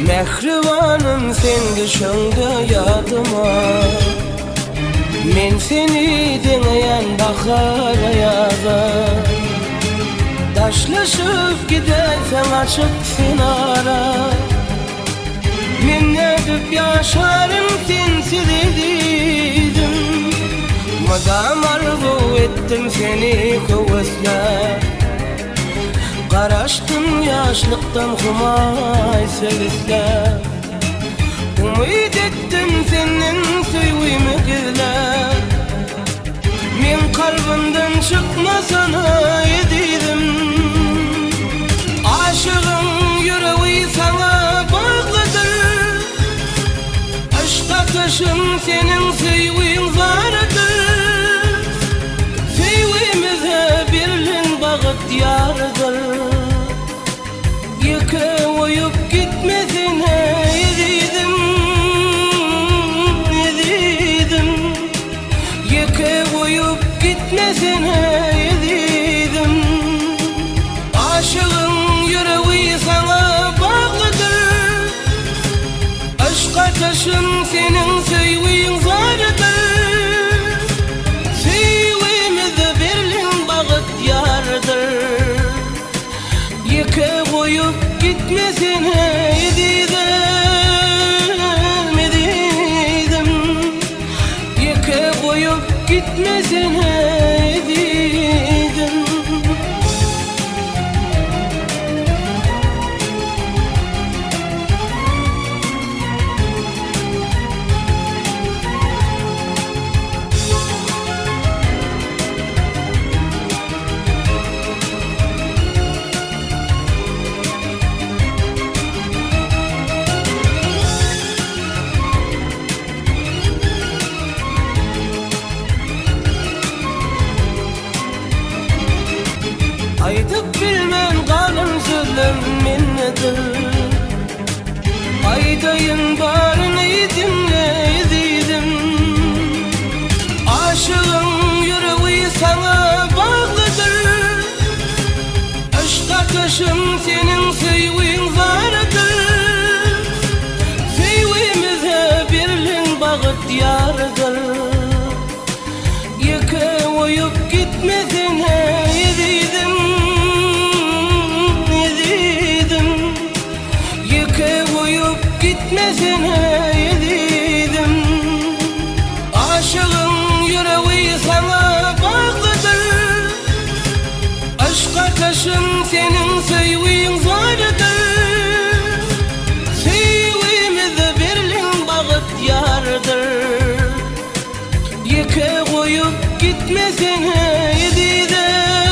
Mehribanım sen düşüngde yadıma, men seni deneyen bahara yazar. Taşlaşıp gidersen açık sen ara, men edip yaşarım sensiz ediydim. Madam arzu ettim seni kuvvetler, qaraştım yaşlıktan humay sevisler. Umid ettim senin süyvimi gizler, men kalbimden çıkmasana ediydim. Aşığın yüreği sana bağlıdır, aşka taşım senin süyvin zarıdır. Süyvimize birliğin bağıt yarıdır, yıkı uyup gitmesine ediydim, ediydim. Yıkı uyup gitmesine ediydim. Aşığın yüreği sana bağlıdır, aşka taşım senin süyvin zarıdır. Süyvimizde birliğin bağıt yarıdır, yıkı uyup gitmesine ediydim, ediydim. Yıkı uyup gitmesine ediydim. Aydıp bilmem kalın zulüm minnedir, aydayın barını dinle ediydim. Aşığın yüreği sana bağlıdır, aşka taşım senin süyvin zarıdır. Süyvimize birliğin bağıt yarıdır, yıkı uyup gitmesine ediydim, ediydim. Yıkı uyup gitmesine ediydim. Aşığın yüreği sana bağlıdır, aşka taşım senin süyvin zarıdır. Süyvimizde birliğin bağıt yarıdır, yıkı uyup gitmesine ediydim,